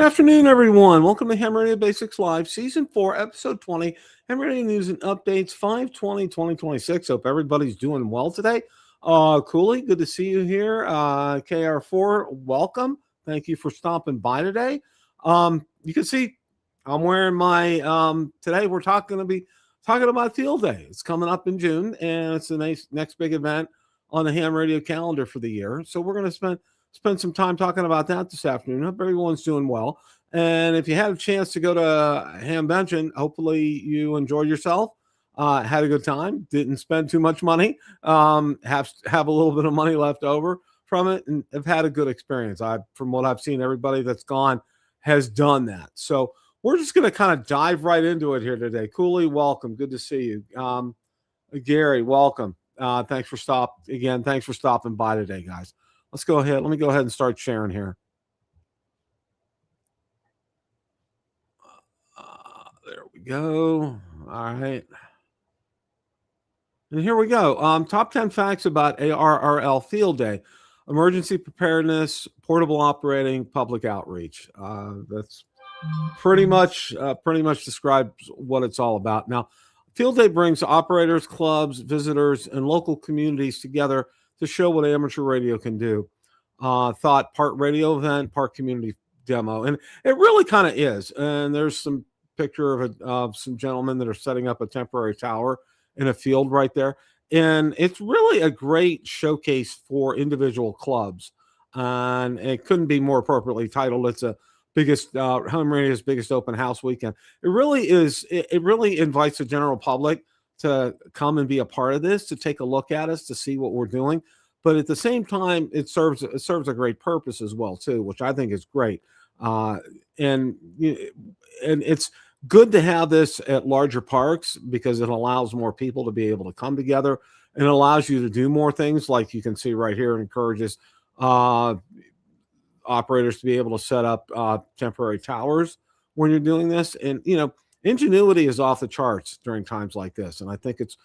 Good afternoon, everyone. Welcome to Ham Radio Basics Live, Season 4, Episode 20, Ham Radio News and Updates 5/20/2026. Hope everybody's doing well today. Cooley, good to see you here. KR4, welcome. Thank you for stopping by today. You can see I'm wearing my, today we're going to be talking about Field Day. It's coming up in June, and it's the next big event on the Ham Radio calendar for the year. So we're going to spend some time talking about that this afternoon. Hope everyone's doing well. And if you had a chance to go to Hamvention, hopefully you enjoyed yourself, had a good time, didn't spend too much money, have a little bit of money left over from it, and have had a good experience. From what I've seen, everybody that's gone has done that. So we're just going to kind of dive right into it here today. Cooley, welcome. Good to see you. Gary, welcome. Thanks for stopping by today, guys. Let's go ahead. Let me go ahead and start sharing here. There we go. All right. And here we go. Top 10 facts about ARRL Field Day. Emergency preparedness, portable operating, public outreach. That's pretty much describes what it's all about. Now, Field Day brings operators, clubs, visitors, and local communities together to show what amateur radio can do. Thought part radio event, part community demo. And it really kind of is. And there's some picture of some gentlemen that are setting up a temporary tower in a field right there. And it's really a great showcase for individual clubs. And it couldn't be more appropriately titled. It's a Ham Radio's biggest open house weekend. It really is. It really invites the general public to come and be a part of this, to take a look at us, to see what we're doing. But at the same time, it serves a great purpose as well, too, which I think is great. And it's good to have this at larger parks because it allows more people to be able to come together, and allows you to do more things, like you can see right here. It encourages operators to be able to set up temporary towers when you're doing this. And, ingenuity is off the charts during times like this. And I think it's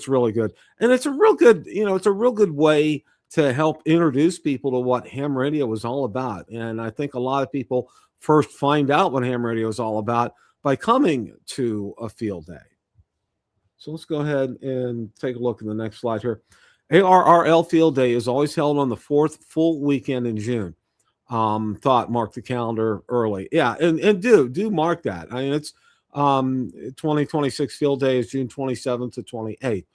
really good. And it's a real good way to help introduce people to what ham radio is all about. And I think a lot of people first find out what ham radio is all about by coming to a field day. So let's go ahead and take a look at the next slide here. ARRL Field Day is always held on the fourth full weekend in June. Thought mark the calendar early. Yeah, and do mark that. I mean, it's 2026 Field Day is June 27th to 28th.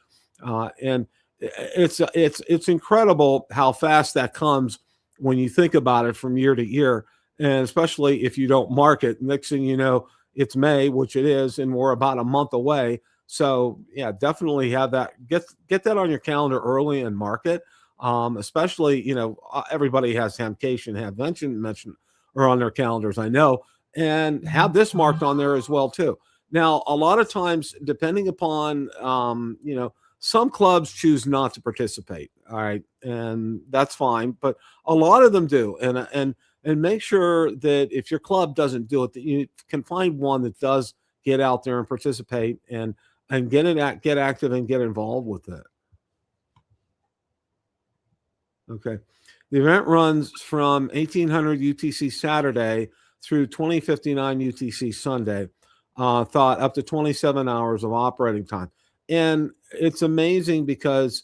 And it's incredible how fast that comes when you think about it from year to year. And especially if you don't mark it, next thing you know, it's May, which it is, and we're about a month away. So yeah, definitely have that, get that on your calendar early and mark it. Especially, everybody has Hamcation, Hamvention or on their calendars, I know, and have this marked on there as well too. Now, a lot of times, depending upon, some clubs choose not to participate. All right. And that's fine, but a lot of them do. And make sure that if your club doesn't do it, that you can find one that does get out there and participate and get active and get involved with it. Okay. The event runs from 1800 UTC Saturday through 2059 UTC Sunday. Thought up to 27 hours of operating time. And it's amazing because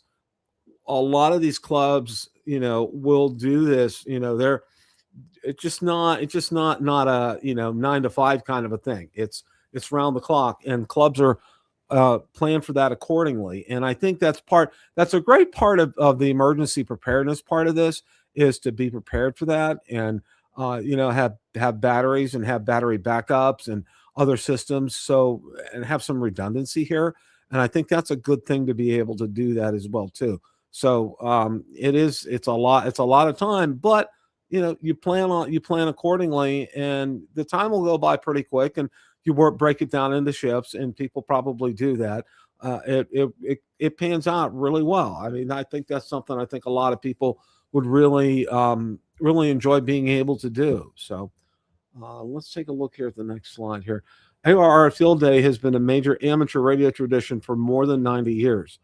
a lot of these clubs, will do this, it's just not a, 9 to 5 kind of a thing. It's round the clock, and clubs are plan for that accordingly. And I think that's a great part of the emergency preparedness part of this, is to be prepared for that, and have batteries and have battery backups and other systems, and have some redundancy here. And I think that's a good thing to be able to do that as well too. So it's a lot of time, but you plan accordingly, and the time will go by pretty quick, and you break it down into shifts, and people probably do that. It pans out really well. I mean, I think that's something I think a lot of people would really enjoy being able to do. So let's take a look here at the next slide here. ARR Field Day has been a major amateur radio tradition for more than 90 years.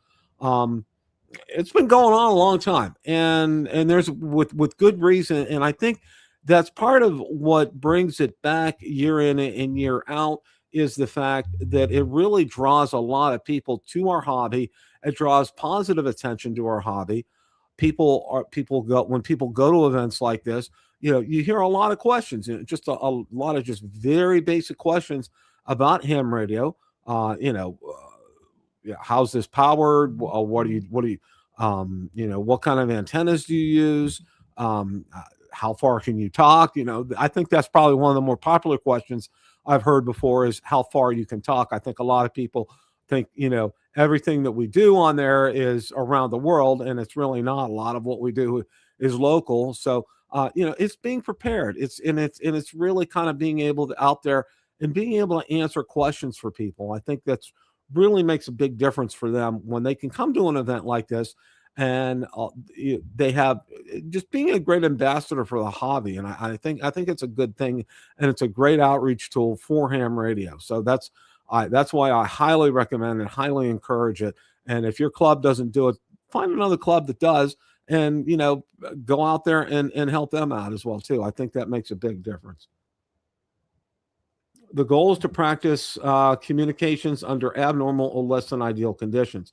It's been going on a long time, and there's with good reason. And I think that's part of what brings it back year in and year out is the fact that it really draws a lot of people to our hobby. It draws positive attention to our hobby. People go when people go to events like this, you hear a lot of questions, just a lot of just very basic questions about ham radio. How's this powered? What do you, what kind of antennas do you use? How far can you talk? I think that's probably one of the more popular questions I've heard before is how far you can talk. I think a lot of people think, everything that we do on there is around the world, and it's really not. A lot of what we do is local. So, it's being prepared. It's really kind of being able to out there and being able to answer questions for people. I think that's really makes a big difference for them when they can come to an event like this, and they have just being a great ambassador for the hobby. And I think it's a good thing, and it's a great outreach tool for ham radio. So that's why I highly recommend and highly encourage it. And if your club doesn't do it, find another club that does, and go out there and help them out as well too. I think that makes a big difference. The goal is to practice communications under abnormal or less than ideal conditions.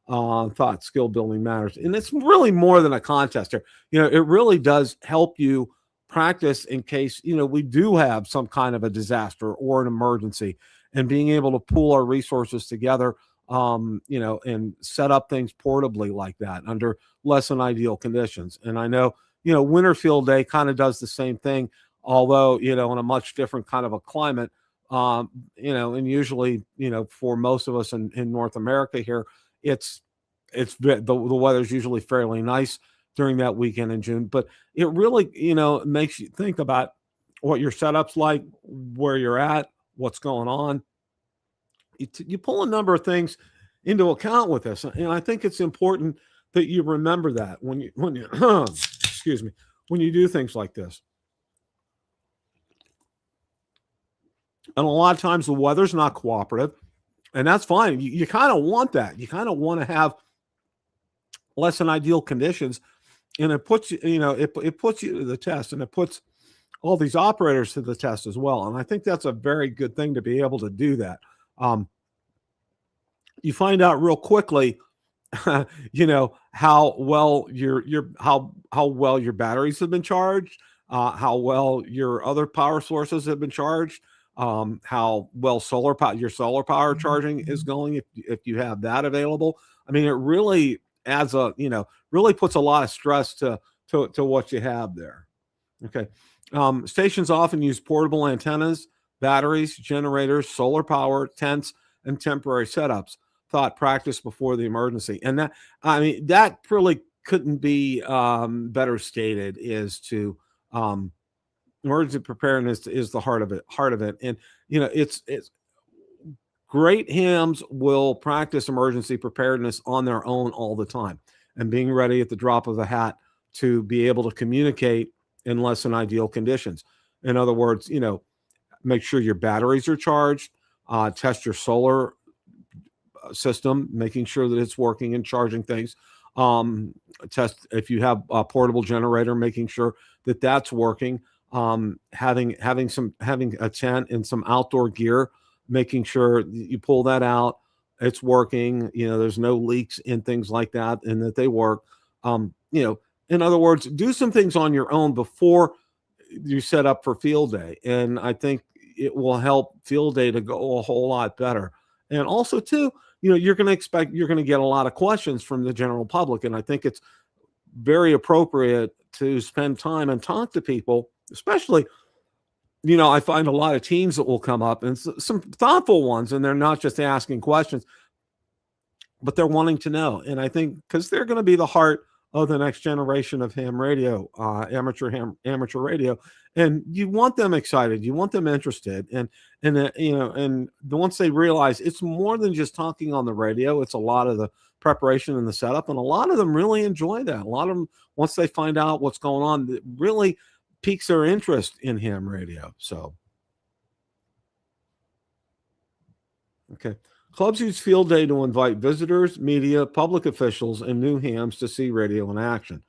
Thought skill building matters, and it's really more than a contest here. It really does help you practice in case we do have some kind of a disaster or an emergency, and being able to pool our resources together, and set up things portably like that under less than ideal conditions. And I know, Winter Field Day kind of does the same thing, although, in a much different kind of a climate, and usually, for most of us in North America here, the weather's usually fairly nice during that weekend in June, but it really, makes you think about what your setup's like, where you're at, what's going on. You pull a number of things into account with this, and I think it's important that you remember that when you excuse me, when you do things like this. And a lot of times the weather's not cooperative, and that's fine. You kind of want that. You kind of want to have less than ideal conditions, and it puts you, it puts you to the test, and it puts all these operators to the test as well. And I think that's a very good thing to be able to do that. You find out real quickly, how well how well your batteries have been charged, how well your other power sources have been charged, how well your solar power charging is going if you have that available. I mean, it really adds really puts a lot of stress to what you have there. Okay. Stations often use portable antennas, batteries, generators, solar power, tents, and temporary setups. Thought practice before the emergency. And that really couldn't be better stated, is to emergency preparedness is the heart of it. And it's great hams will practice emergency preparedness on their own all the time, and being ready at the drop of a hat to be able to communicate in less than ideal conditions. In other words, make sure your batteries are charged, test your solar system, making sure that it's working and charging things. Test if you have a portable generator, making sure that that's working. Having a tent and some outdoor gear, making sure you pull that out, it's working. There's no leaks and things like that, and that they work. In other words, do some things on your own before you set up for field day, and I think it will help field day to go a whole lot better. And also, too, you're going to get a lot of questions from the general public, and I think it's very appropriate to spend time and talk to people, especially, I find a lot of teens that will come up, and some thoughtful ones, and they're not just asking questions, but they're wanting to know. And I think because they're going to be the heart of the next generation of ham radio, amateur radio, and you want them excited, you want them interested, and once they realize it's more than just talking on the radio, it's a lot of the preparation and the setup, and a lot of them really enjoy that. A lot of them, once they find out what's going on, it really piques their interest in ham radio. So, okay. Clubs use field day to invite visitors, media, public officials, and new hams to see radio in action.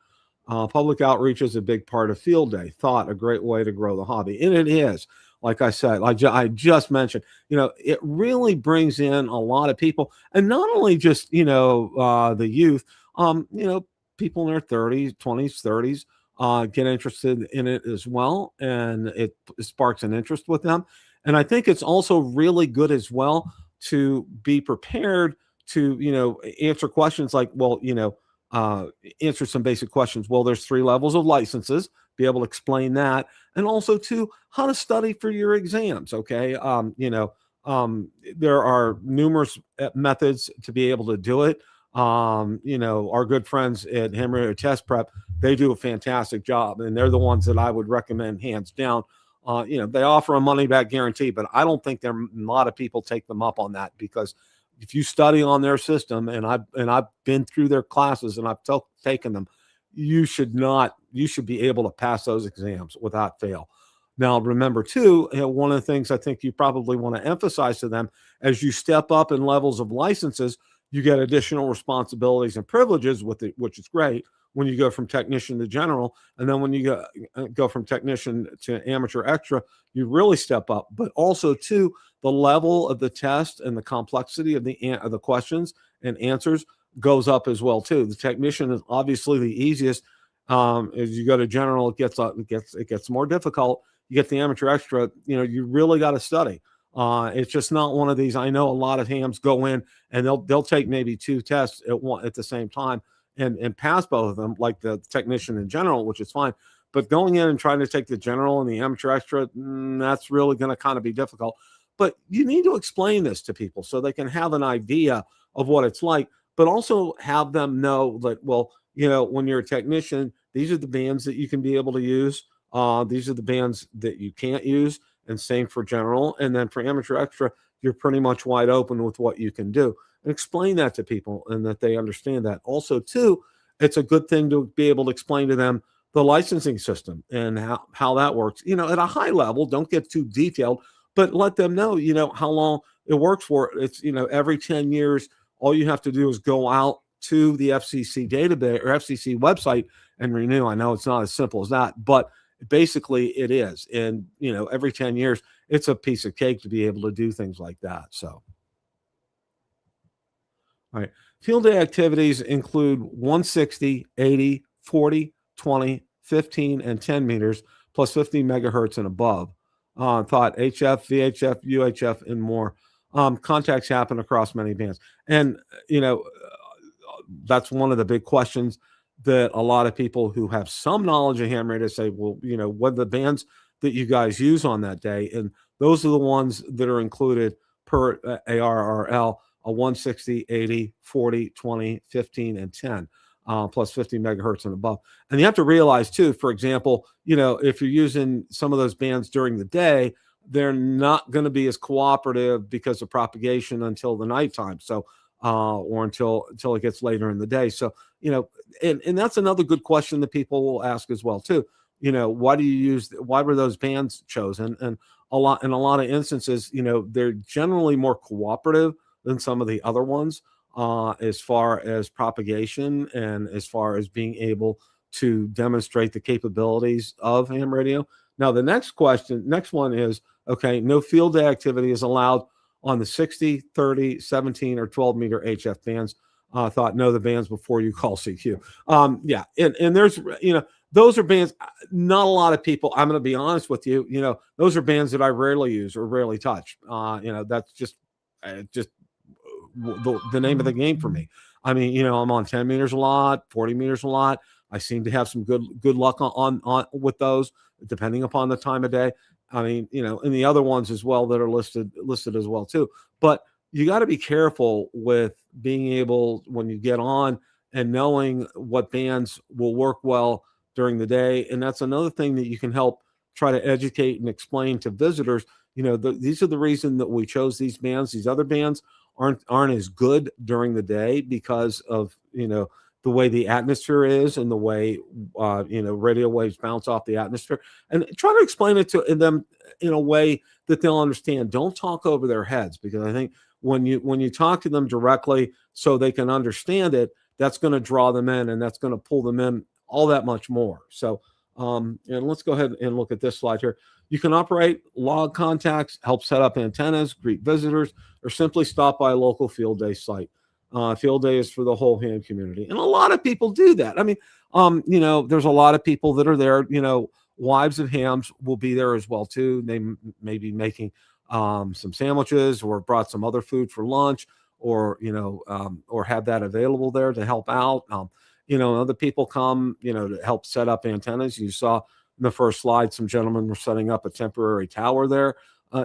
Public outreach is a big part of field day. Thought a great way to grow the hobby, and it is. Like I said, I just mentioned, it really brings in a lot of people, and not only just the youth, people in their 30s, 20s, 30s get interested in it as well, and it sparks an interest with them. And I think it's also really good as well to be prepared to answer questions like, answer some basic questions. Well, there's 3 levels of licenses, be able to explain that, and also to how to study for your exams. Okay. There are numerous methods to be able to do it. Our good friends at Ham Radio Test Prep, they do a fantastic job, and they're the ones that I would recommend hands down. They offer a money back guarantee, but I don't think a lot of people take them up on that, because if you study on their system, and I've been through their classes and I've taken them, you should be able to pass those exams without fail. Now, remember too, one of the things I think you probably want to emphasize to them, as you step up in levels of licenses, you get additional responsibilities and privileges with it, which is great when you go from technician to general. And then when you go from technician to amateur extra, you really step up. But also too, the level of the test and the complexity of the questions and answers goes up as well too. The technician is obviously the easiest. As you go to general, it gets more difficult. You get the amateur extra, you really got to study. It's just not one of these. I know a lot of hams go in and they'll take maybe 2 tests at the same time and pass both of them, like the technician in general, which is fine. But going in and trying to take the general and the amateur extra, that's really going to kind of be difficult. But you need to explain this to people so they can have an idea of what it's like, but also have them know that, when you're a technician, these are the bands that you can be able to use. These are the bands that you can't use, and same for general. And then for amateur extra, you're pretty much wide open with what you can do. And explain that to people, and that they understand that. Also, too, it's a good thing to be able to explain to them the licensing system and how that works. At a high level, don't get too detailed, but let them know, how long it works for. It's, every 10 years, all you have to do is go out to the FCC database or FCC website and renew. I know it's not as simple as that, but basically it is. And, every 10 years, it's a piece of cake to be able to do things like that. So, all right. Field day activities include 160, 80, 40, 20, 15, and 10 meters, plus 50 megahertz and above. Thought HF, VHF, UHF, and more. Contacts happen across many bands. And, that's one of the big questions that a lot of people who have some knowledge of ham radio say, well, what are the bands that you guys use on that day? And those are the ones that are included per ARRL, a 160, 80, 40, 20, 15, and 10, plus 50 megahertz and above. And you have to realize too, for example, if you're using some of those bands during the day, they're not going to be as cooperative because of propagation until the nighttime. So, or until it gets later in the day. So, and that's another good question that people will ask as well too. Why were those bands chosen? And in a lot of instances, they're generally more cooperative than some of the other ones, as far as propagation and as far as being able to demonstrate the capabilities of ham radio. Now, the next one is, okay, no field day activity is allowed on the 60, 30, 17, or 12 meter HF bands. Thought know the bands before you call CQ. Yeah. And there's, those are bands, not a lot of people, I'm going to be honest with you, those are bands that I rarely use or rarely touch. That's just the name of the game for me. I mean, I'm on 10 meters a lot, 40 meters a lot. I seem to have some good luck on with those, depending upon the time of day. I mean, and the other ones as well that are listed as well too. But you got to be careful with being able, when you get on and knowing what bands will work well during the day. And that's another thing that you can help try to educate and explain to visitors. These are the reason that we chose these bands. These other bands aren't as good during the day because of the way the atmosphere is and the way radio waves bounce off the atmosphere, and try to explain it to them in a way that they'll understand. Don't talk over their heads, because I think when you talk to them directly so they can understand it, that's going to draw them in, and that's going to pull them in all that much more. So and let's go ahead and look at this slide here. You can operate log contacts, help set up antennas, greet visitors, or simply stop by a local field day site. Field day is for the whole ham community, and a lot of people do that. I mean, there's a lot of people that are there. Wives of hams will be there as well too. They may be making some sandwiches, or brought some other food for lunch, or or have that available there to help out. Other people come, to help set up antennas. You saw in the first slide, some gentlemen were setting up a temporary tower there.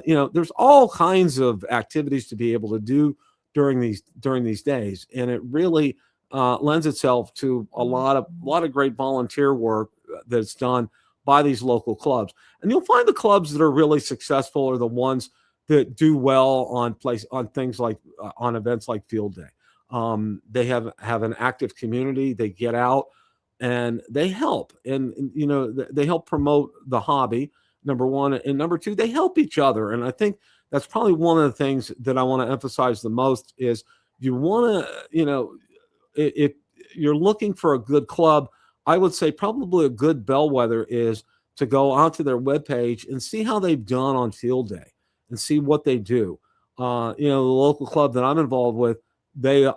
There's all kinds of activities to be able to do during these days, and it really lends itself to a lot of great volunteer work that's done by these local clubs. And you'll find the clubs that are really successful are the ones that do well on things like on events like Field Day. They have an active community. They get out and they help, and they help promote the hobby, number one, and number two, they help each other. And I think that's probably one of the things that I want to emphasize the most is you want to, if you're looking for a good club, I would say probably a good bellwether is to go onto their webpage and see how they've done on Field Day and see what they do. The local club that I'm involved with, they're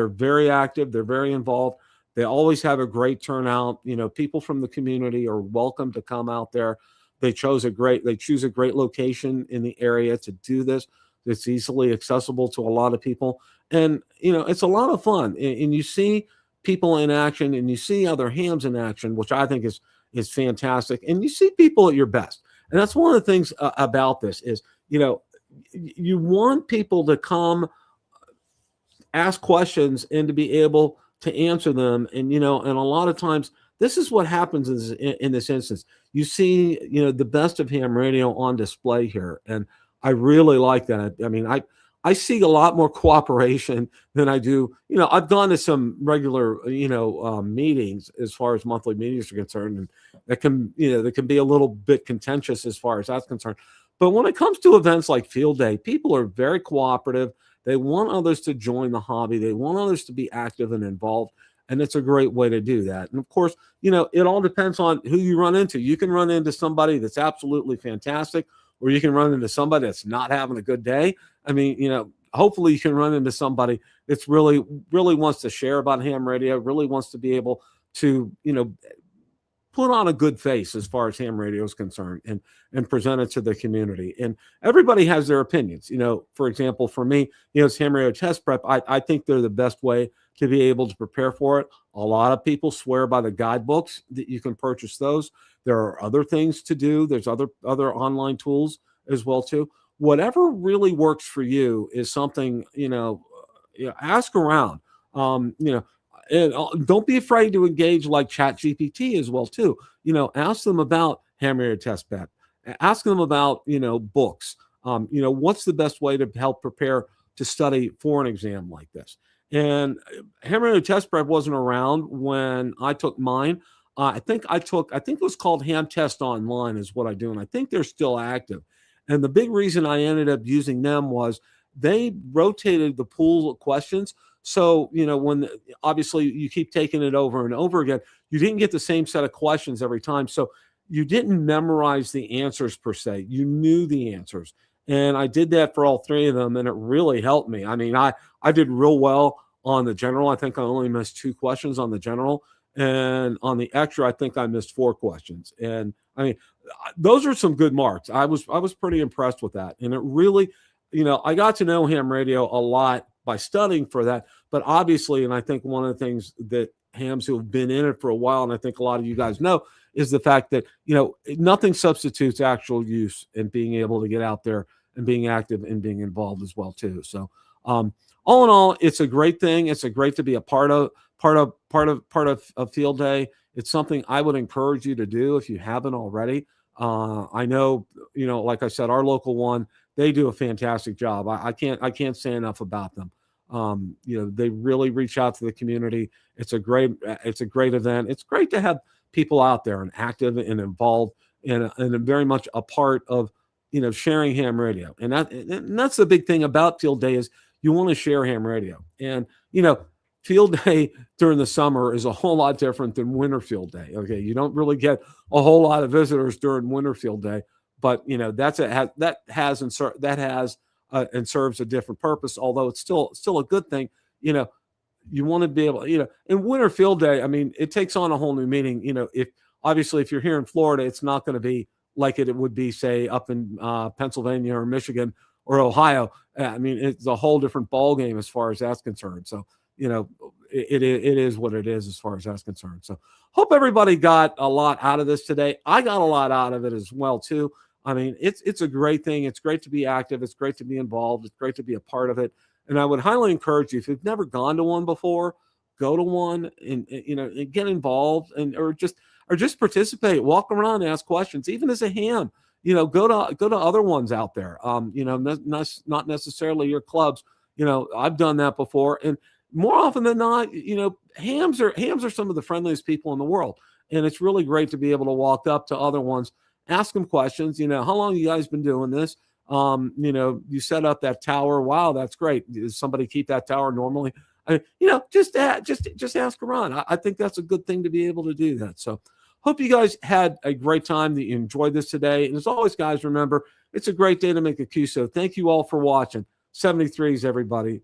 very active. They're very involved. They always have a great turnout. People from the community are welcome to come out there. They choose a great location in the area to do this. It's easily accessible to a lot of people. And, it's a lot of fun. And you see people in action, and you see other hams in action, which I think is fantastic. And you see people at your best. And that's one of the things about this is, you want people to come ask questions and to be able to answer them. And, and a lot of times this is what happens in this instance. You see, the best of ham radio on display here. And I really like that. I mean, I see a lot more cooperation than I do. I've gone to some regular, meetings as far as monthly meetings are concerned, and that can be a little bit contentious as far as that's concerned. But when it comes to events like Field Day, people are very cooperative. They want others to join the hobby. They want others to be active and involved. And it's a great way to do that. And of course, it all depends on who you run into. You can run into somebody that's absolutely fantastic, or you can run into somebody that's not having a good day. I mean, hopefully you can run into somebody that's really, really wants to share about ham radio, really wants to be able to, put on a good face as far as ham radio is concerned, and present it to the community. And everybody has their opinions. For example, for me, it's ham radio test prep. I think they're the best way to be able to prepare for it. A lot of people swear by the guidebooks that you can purchase those. There are other things to do. There's other online tools as well too. Whatever really works for you is something, ask around, and don't be afraid to engage like ChatGPT as well too. Ask them about ham radio test prep. Ask them about, books. What's the best way to help prepare to study for an exam like this? And ham radio test prep wasn't around when I took mine. I think it was called Ham Test Online is what I do. And I think they're still active. And the big reason I ended up using them was they rotated the pool of questions. So, when obviously you keep taking it over and over again, you didn't get the same set of questions every time. So you didn't memorize the answers per se. You knew the answers. And I did that for all three of them, and it really helped me. I mean, I did real well on the general. I think I only missed 2 questions on the general. And on the extra, I think I missed 4 questions. And I mean, those are some good marks. I was pretty impressed with that. And it really, I got to know ham radio a lot by studying for that. But obviously, and I think one of the things that hams who have been in it for a while, and I think a lot of you guys know, is the fact that, nothing substitutes actual use and being able to get out there and being active and being involved as well too. So all in all, it's a great thing. It's a great to be a part of of field day. It's something I would encourage you to do if you haven't already. I know, like I said, our local one, they do a fantastic job. I can't say enough about them. They really reach out to the community. It's a great event. It's great to have people out there and active and involved and very much a part of, sharing ham radio. And that's the big thing about field day is you want to share ham radio. And, field day during the summer is a whole lot different than winter field day. Okay. You don't really get a whole lot of visitors during winter field day, but that has and serves a different purpose, although it's still a good thing. You want to be able, in winter field day, I mean, it takes on a whole new meaning. If you're here in Florida, it's not going to be like it would be, say, up in Pennsylvania or Michigan or Ohio. I mean, it's a whole different ball game as far as that's concerned. So, it is what it is as far as that's concerned. So hope everybody got a lot out of this today. I got a lot out of it as well, too. I mean, it's a great thing. It's great to be active. It's great to be involved. It's great to be a part of it. And I would highly encourage you, if you've never gone to one before, go to one and get involved or just participate, walk around, ask questions, even as a ham. Go to other ones out there. Not necessarily your clubs. I've done that before, and more often than not, hams are some of the friendliest people in the world, and it's really great to be able to walk up to other ones, ask them questions. How long you guys been doing this? You set up that tower. Wow, that's great. Does somebody keep that tower normally? Just ask around. I think that's a good thing to be able to do that. So hope you guys had a great time, that you enjoyed this today. And as always, guys, remember, it's a great day to make a QSO. Thank you all for watching. 73s, everybody.